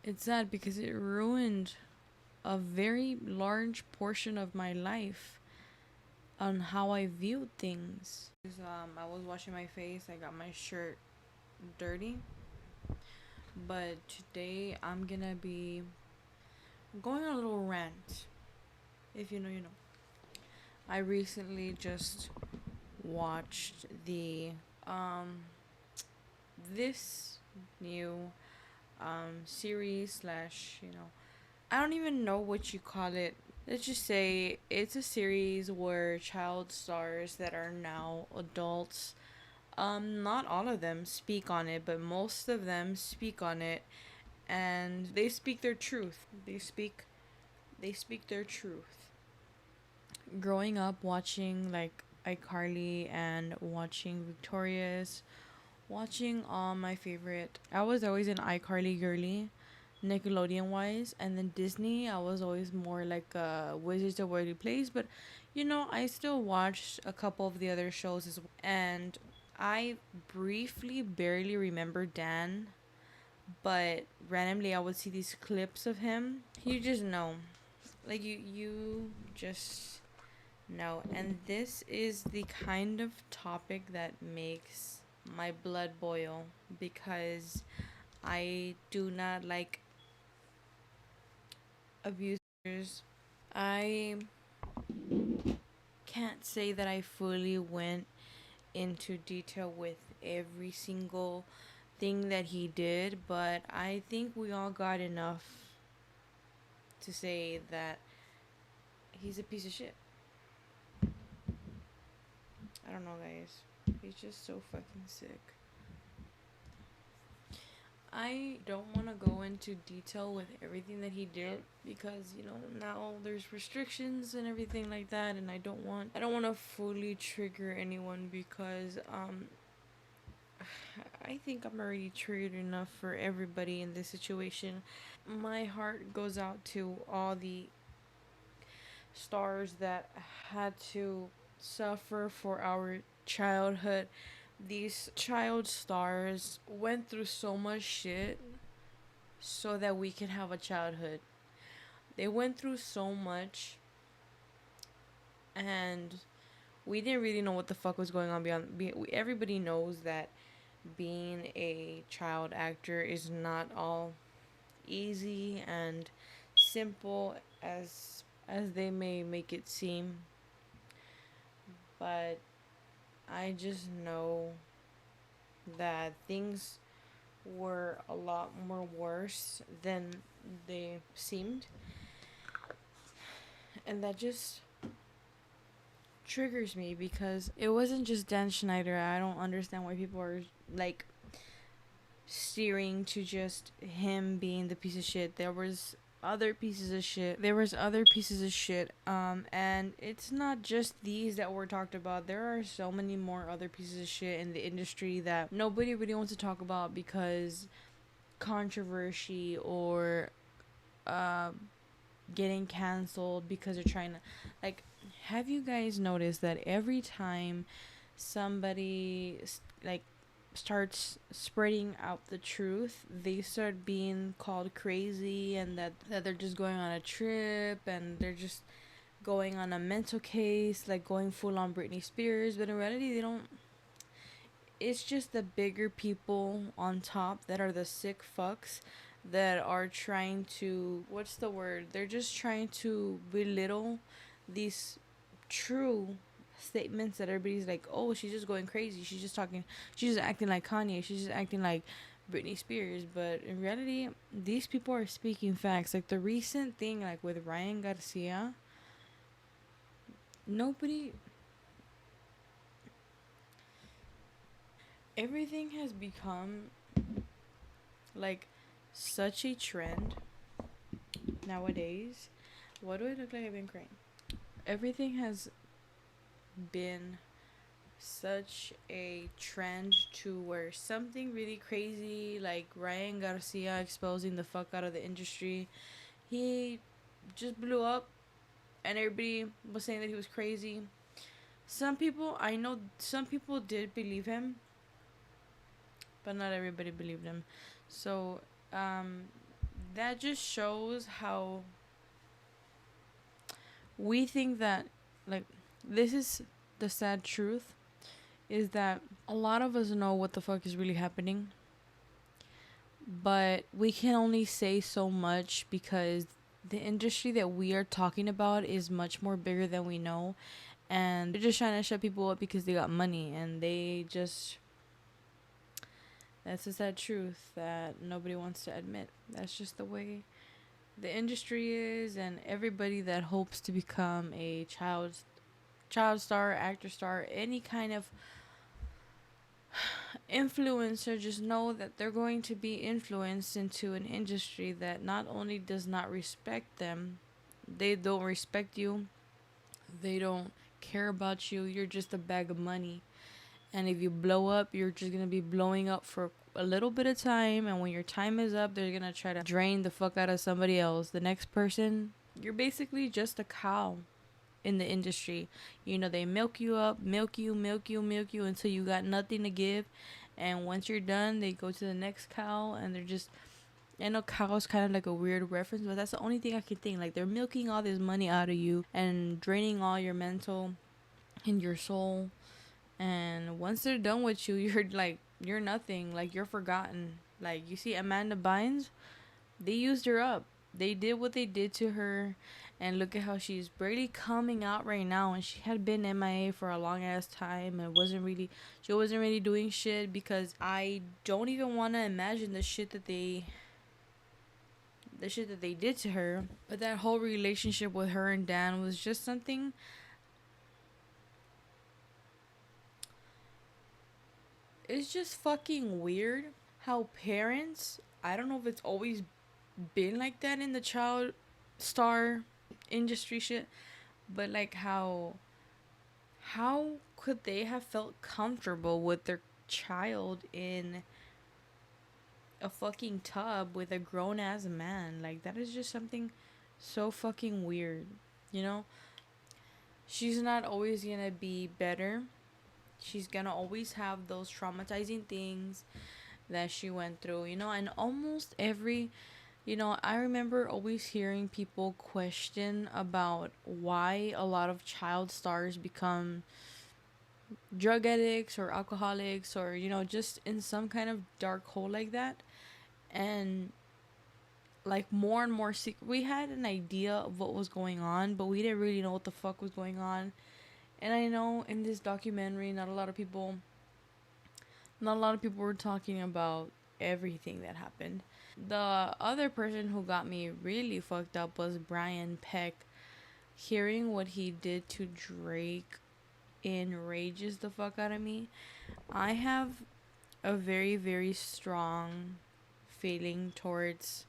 It's sad because it ruined a very large portion of my life on how I viewed things. I was washing my face, I got my shirt dirty, but today I'm gonna be going on a little rant. If you know, you know. I recently just watched the um this new series slash, I don't even know what you call it. Let's just say it's a series where child stars that are now adults, not all of them speak on it, but most of them speak on it, and they speak their truth. They speak their truth. Growing up watching like iCarly and watching Victorious, watching all my favorite. I was always an iCarly girly, Nickelodeon wise, and then Disney. I was always more like Wizards of Waverly Place, but I still watched a couple of the other shows as well. And I briefly, barely remember Dan, but randomly I would see these clips of him. You just know, like you just know, and this is the kind of topic that makes my blood boil because I do not like abusers. I can't say that I fully went into detail with every single thing that he did, but I think we all got enough to say that he's a piece of shit. I don't know, guys. He's just so fucking sick. I don't want to go into detail with everything that he did because now there's restrictions and everything like that, and I don't want to fully trigger anyone because I think I'm already triggered enough for everybody in this situation. My heart goes out to all the stars that had to suffer for our childhood. These child stars went through so much shit so that we can have a childhood. They went through so much, and we didn't really know what the fuck was going on beyond. Everybody knows that being a child actor is not all easy and simple as they may make it seem, but I just know that things were a lot more worse than they seemed, and that just triggers me because it wasn't just Dan Schneider. I don't understand why people are like steering to just him being the piece of shit. There was other pieces of shit. And it's not just these that were talked about. There are so many more other pieces of shit in the industry that nobody really wants to talk about because controversy or uh, getting canceled because they're trying to, like, have you guys noticed that every time somebody like starts spreading out the truth, they start being called crazy, and that they're just going on a trip and they're just going on a mental case, like going full on Britney Spears, but in reality they don't. It's just the bigger people on top that are the sick fucks that are trying to, what's the word? They're just trying to belittle these true statements that everybody's like, oh, she's just going crazy. She's just acting like Kanye. She's just acting like Britney Spears. But in reality, these people are speaking facts. Like the recent thing, like with Ryan Garcia, nobody, everything has become like such a trend nowadays. Why do I look like I've been crying? Everything has been such a trend to where something really crazy like Ryan Garcia exposing the fuck out of the industry, he just blew up and everybody was saying that he was crazy. I know some people did believe him, but not everybody believed him. So, um, that just shows how we think that, like, this is the sad truth, is that a lot of us know what the fuck is really happening, but we can only say so much because the industry that we are talking about is much more bigger than we know, and they're just trying to shut people up because they got money, and they just, that's a sad truth that nobody wants to admit. That's just the way the industry is, and everybody that hopes to become a child star, actor star, any kind of influencer, just know that they're going to be influenced into an industry that not only does not respect them, they don't respect you, they don't care about you, you're just a bag of money. And if you blow up, you're just gonna be blowing up for a little bit of time, and when your time is up, they're gonna try to drain the fuck out of somebody else, the next person. You're basically just a cow in the industry. You know, they milk you up, milk you until you got nothing to give. And once you're done, they go to the next cow, and they're just, I know cow is kind of like a weird reference, but that's the only thing I can think. Like, they're milking all this money out of you and draining all your mental and your soul. And once they're done with you, you're like, you're nothing. Like, you're forgotten. Like, you see Amanda Bynes, they used her up. They did what they did to her, and look at how she's barely coming out right now. And she had been MIA for a long ass time, and she wasn't really doing shit, because I don't even want to imagine the shit that they did to her. But that whole relationship with her and Dan was just something. It's just fucking weird how parents, I don't know if it's always been like that in the child star industry shit, but like how could they have felt comfortable with their child in a fucking tub with a grown ass man? Like, that is just something so fucking weird, you know? She's not always gonna be better. She's gonna always have those traumatizing things that she went through, you know? And almost every, you know, I remember always hearing people question about why a lot of child stars become drug addicts or alcoholics, or, you know, just in some kind of dark hole like that. And like, more and more we had an idea of what was going on, but we didn't really know what the fuck was going on. And I know in this documentary, not a lot of people were talking about everything that happened. The other person who got me really fucked up was Brian Peck. Hearing what he did to Drake enrages the fuck out of me. I have a very, very strong feeling towards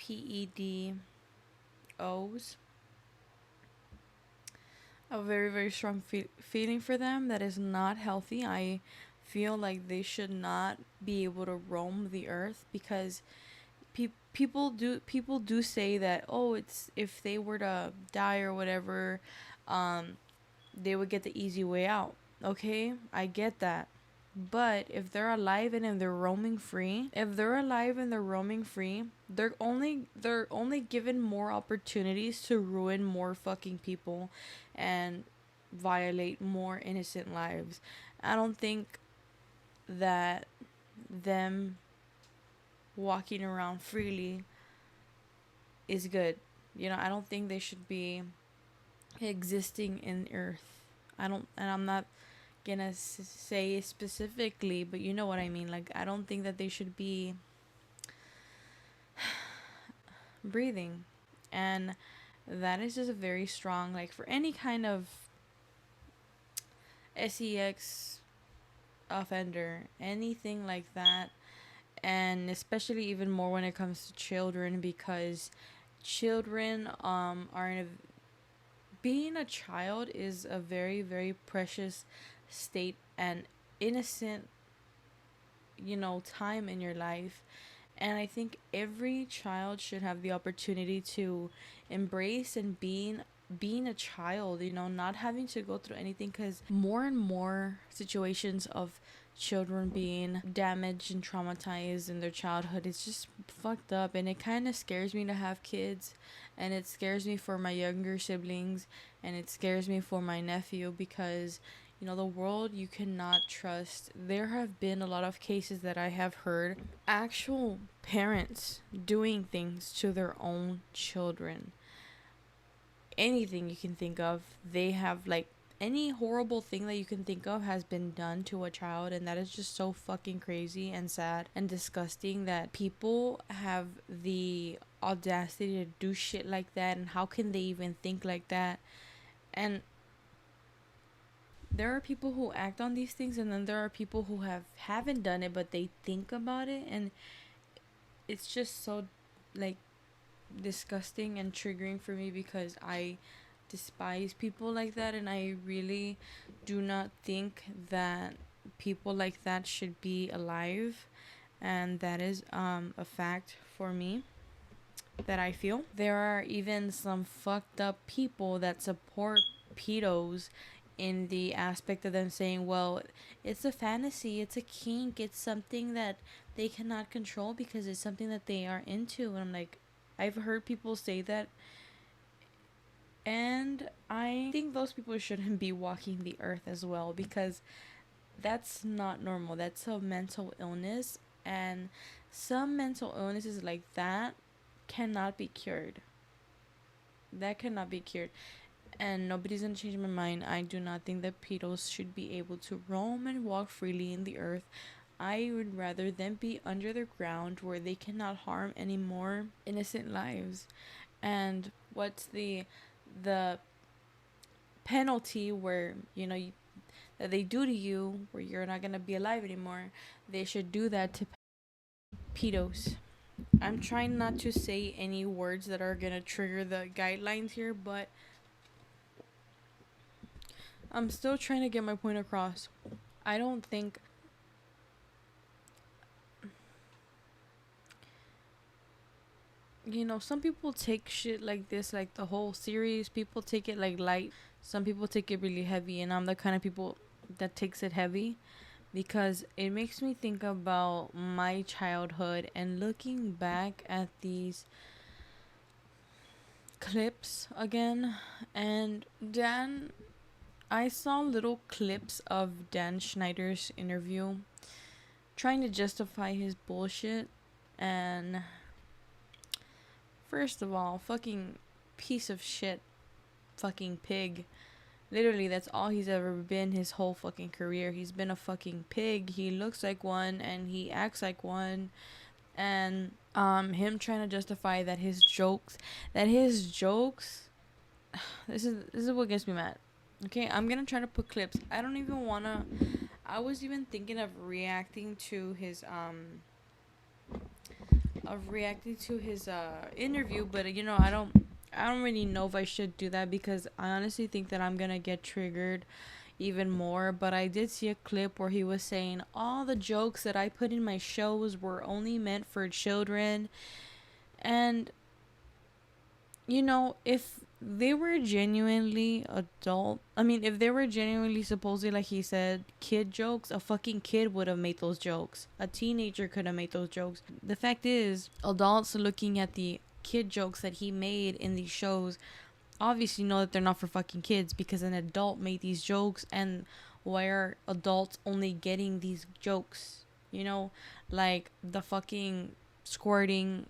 PEDOs. A very, very strong feeling for them that is not healthy. I feel like they should not be able to roam the earth, because people do say that, oh, it's, if they were to die or whatever, um they would get the easy way out. Okay, I get that. But if they're alive and if they're roaming free, they're only given more opportunities to ruin more fucking people and violate more innocent lives. I don't think that them walking around freely is good. You know, I don't think they should be existing in Earth. And I'm not gonna say specifically, but you know what I mean. Like, I don't think that they should be breathing. And that is just a very strong, like, for any kind of sex offender, anything like that. And especially even more when it comes to children, because children are in a, being a child is a very, very precious state and innocent, you know, time in your life. And I think every child should have the opportunity to embrace and being a child, you know, not having to go through anything, because more and more situations of children being damaged and traumatized in their childhood. It's just fucked up, and it kind of scares me to have kids, and it scares me for my younger siblings, and it scares me for my nephew because the world you cannot trust. There have been a lot of cases that I have heard actual parents doing things to their own children. Anything you can think of, they have, like, any horrible thing that you can think of has been done to a child, and that is just so fucking crazy and sad and disgusting that people have the audacity to do shit like that, and how can they even think like that? And there are people who act on these things, and then there are people who haven't done it but they think about it, and it's just so, like, disgusting and triggering for me because I despise people like that, and I really do not think that people like that should be alive, and that is a fact for me that I feel. There are even some fucked up people that support pedos in the aspect of them saying, well, it's a fantasy, it's a kink, it's something that they cannot control because it's something that they are into. And I'm like, I've heard people say that, and I think those people shouldn't be walking the earth as well, because that's not normal. That's a mental illness, and some mental illnesses like that cannot be cured. That cannot be cured. And nobody's gonna change my mind. I do not think that pedos should be able to roam and walk freely in the earth. I would rather them be under the ground where they cannot harm any more innocent lives. And what's the penalty where that they do to you where you're not gonna be alive anymore? They should do that to pedos. I'm trying not to say any words that are gonna trigger the guidelines here, but I'm still trying to get my point across. I don't think some people take shit like this, like the whole series, people take it like light. Some people take it really heavy, and I'm the kind of people that takes it heavy because it makes me think about my childhood and looking back at these clips again. And I saw little clips of Dan Schneider's interview trying to justify his bullshit, and first of all, fucking piece of shit, fucking pig. Literally, that's all he's ever been his whole fucking career. He's been a fucking pig. He looks like one and he acts like one. And him trying to justify that his jokes this is what gets me mad. Okay, I'm gonna try to put clips. I was even thinking of reacting to his interview, but I don't really know if I should do that because I honestly think that I'm gonna get triggered even more. But I did see a clip where he was saying all the jokes that I put in my shows were only meant for children, and if they were genuinely if they were genuinely supposedly, like he said, kid jokes, a fucking kid would have made those jokes. A teenager could have made those jokes. The fact is, adults looking at the kid jokes that he made in these shows obviously know that they're not for fucking kids because an adult made these jokes. And why are adults only getting these jokes? Like the fucking squirting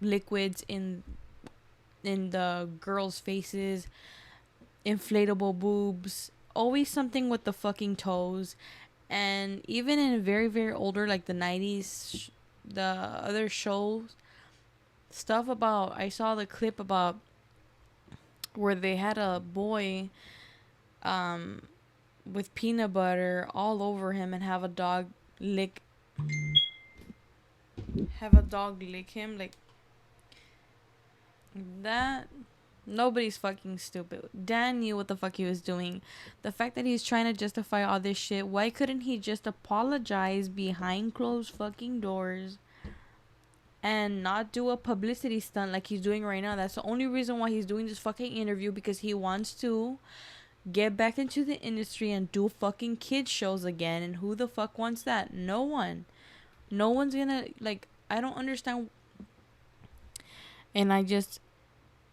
liquids in the girls' faces, inflatable boobs, always something with the fucking toes. And even in very, very older, like the 90s, the other shows, stuff about, I saw the clip about where they had a boy with peanut butter all over him and have a dog lick him, like that. Nobody's fucking stupid. Dan knew what the fuck he was doing. The fact that he's trying to justify all this shit, why couldn't he just apologize behind closed fucking doors and not do a publicity stunt like he's doing right now? That's the only reason why he's doing this fucking interview, because he wants to Get back into the industry and do fucking kids shows again. And who the fuck wants that? No one. No one's gonna, like, I don't understand. And I just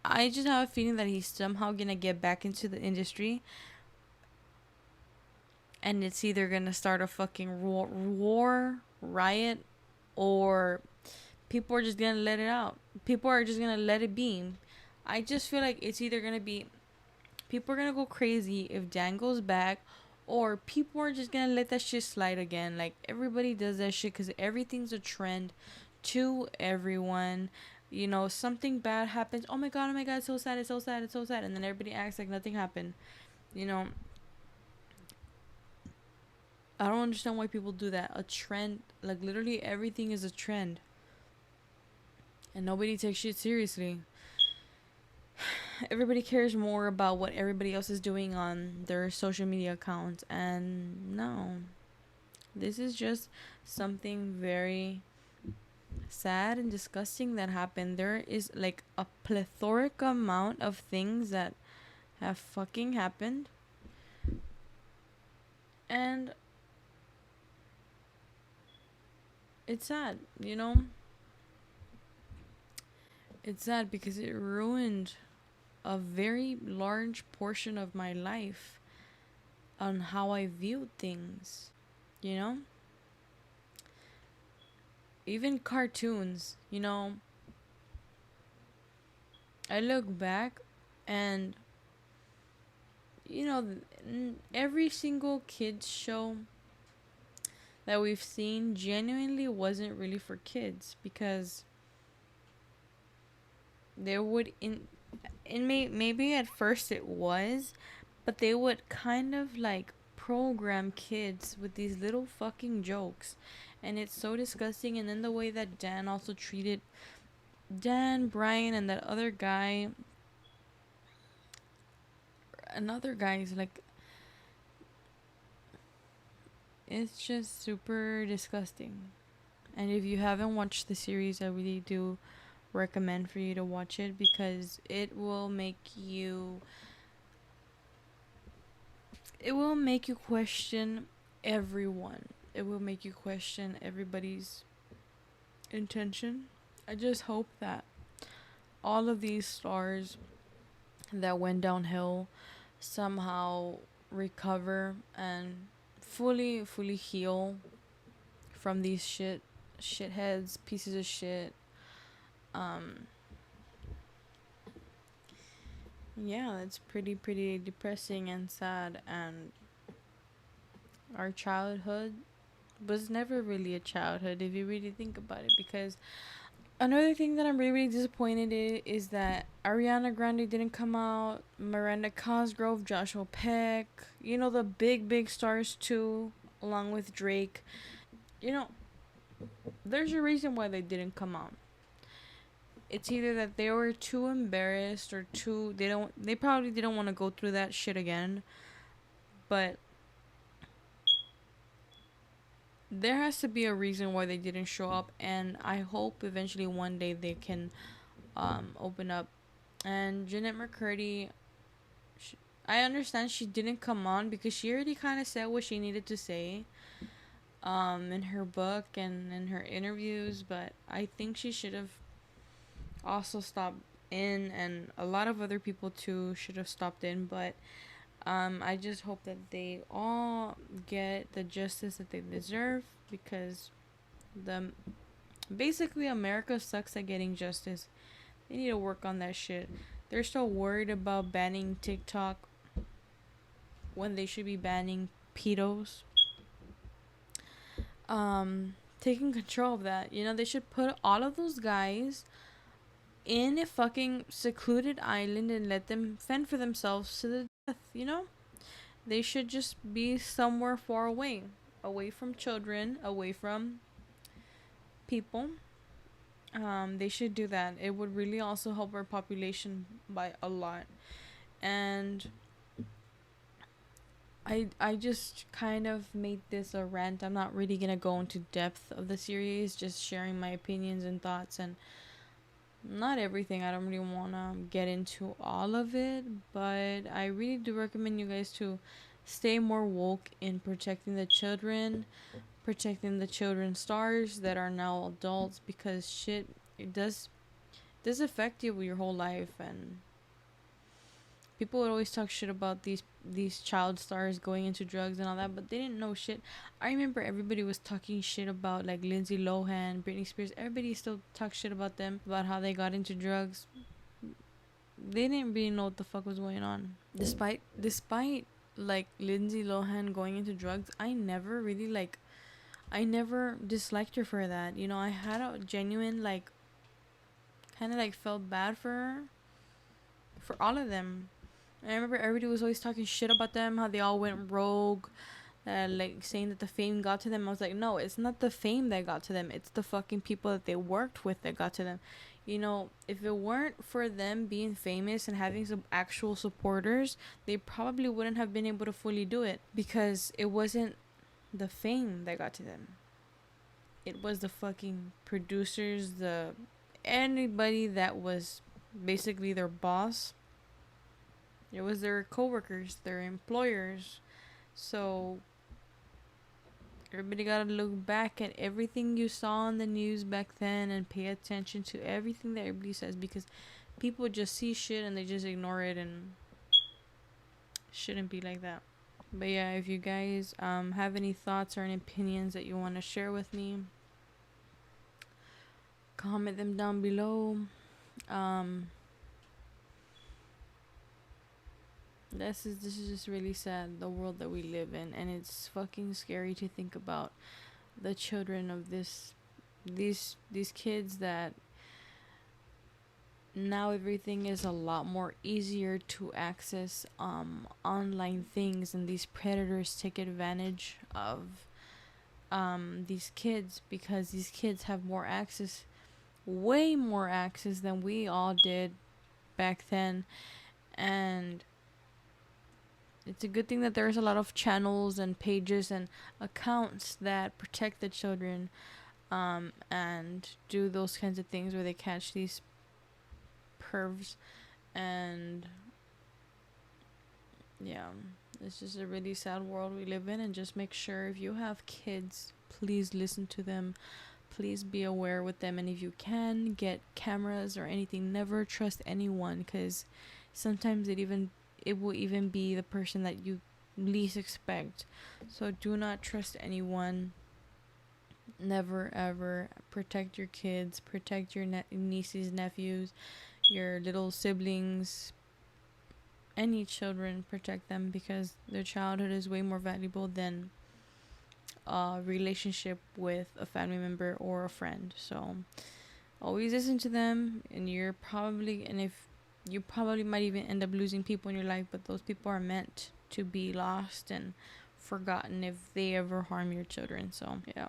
have a feeling that he's somehow gonna get back into the industry, and it's either gonna start a fucking war riot, or people are just gonna let it out. People are just gonna let it be. I just feel like it's either gonna be people are gonna go crazy if Dan goes back, or people are just gonna let that shit slide again. Like, everybody does that shit because everything's a trend to everyone. You know, something bad happens. Oh my god, it's so sad, it's so sad, it's so sad. And then everybody acts like nothing happened. You know, I don't understand why people do that. A trend, like, literally everything is a trend. And nobody takes shit seriously. Everybody cares more about what everybody else is doing on their social media accounts. And no, this is just something very sad and disgusting that happened. There is like a plethoric amount of things that have fucking happened. And it's sad, you know? It's sad because it ruined a very large portion of my life on how I viewed things, you know? Even cartoons, you know? I look back and, you know, every single kids show that we've seen genuinely wasn't really for kids, because they would maybe at first it was, but they would kind of like program kids with these little fucking jokes, and it's so disgusting. And then the way that Dan also treated Dan, Brian, and that other guy, another guy is like, it's just super disgusting. And if you haven't watched the series, I really do recommend for you to watch it, because it will make you question everyone. It will make you question everybody's intention. I just hope that all of these stars that went downhill somehow recover and fully heal from these shitheads, pieces of shit. Um yeah, it's pretty depressing and sad. And our childhood was never really a childhood if you really think about it, because another thing that I'm really disappointed in is that Ariana Grande didn't come out, Miranda Cosgrove, Joshua Peck, you know, the big stars too, along with Drake. You know, there's a reason why they didn't come out. It's either that they were too embarrassed, or they probably didn't want to go through that shit again. But there has to be a reason why they didn't show up, and I hope eventually one day they can open up. And Jeanette McCurdy, I understand she didn't come on because she already kind of said what she needed to say in her book and in her interviews, but I think she should have also stopped in, and a lot of other people too should have stopped in. But I just hope that they all get the justice that they deserve, because the basically America sucks at getting justice. They need to work on that shit. They're so worried about banning TikTok when they should be banning pedos. Taking control of that. You know, they should put all of those guys in a fucking secluded island and let them fend for themselves to the death, you know? They should just be somewhere far away. Away from children, away from people. They should do that. It would really also help our population by a lot. And I just kind of made this a rant. I'm not really gonna go into depth of the series, just sharing my opinions and thoughts. And not everything. I don't really want to get into all of it, but I really do recommend you guys to stay more woke in protecting the children, protecting the children's stars that are now adults, because shit, it does affect you your whole life. And people would always talk shit about these child stars going into drugs and all that, but they didn't know shit. I remember everybody was talking shit about like Lindsay Lohan, Britney Spears. Everybody still talks shit about them, about how they got into drugs. They didn't really know what the fuck was going on. Despite like Lindsay Lohan going into drugs, I never disliked her for that. You know, I had a genuine like kind of like felt bad for all of them. I remember everybody was always talking shit about them, how they all went rogue, like saying that the fame got to them. I was like, no, it's not the fame that got to them. It's the fucking people that they worked with that got to them. You know, if it weren't for them being famous and having some actual supporters, they probably wouldn't have been able to fully do it, because it wasn't the fame that got to them. It was the fucking producers, the anybody that was basically their boss. It was their coworkers, their employers. So everybody gotta look back at everything you saw on the news back then and pay attention to everything that everybody says, because people just see shit and they just ignore it, and shouldn't be like that. But yeah, if you guys have any thoughts or any opinions that you want to share with me, comment them down below. Um, this is just really sad, the world that we live in, and it's fucking scary to think about the children of these kids, that now everything is a lot more easier to access online things, and these predators take advantage of these kids, because these kids have more access, way more access than we all did back then. And it's a good thing that there's a lot of channels and pages and accounts that protect the children, and do those kinds of things where they catch these pervs. And yeah, it's just a really sad world we live in. And just make sure, if you have kids, please listen to them, please be aware with them, and if you can get cameras or anything, never trust anyone, because sometimes it will even be the person that you least expect. So do not trust anyone. Never ever. Protect your kids, protect your nieces, nephews, your little siblings, any children. Protect them, because their childhood is way more valuable than a relationship with a family member or a friend. So always listen to them, and if you probably might even end up losing people in your life, but those people are meant to be lost and forgotten if they ever harm your children. So yeah.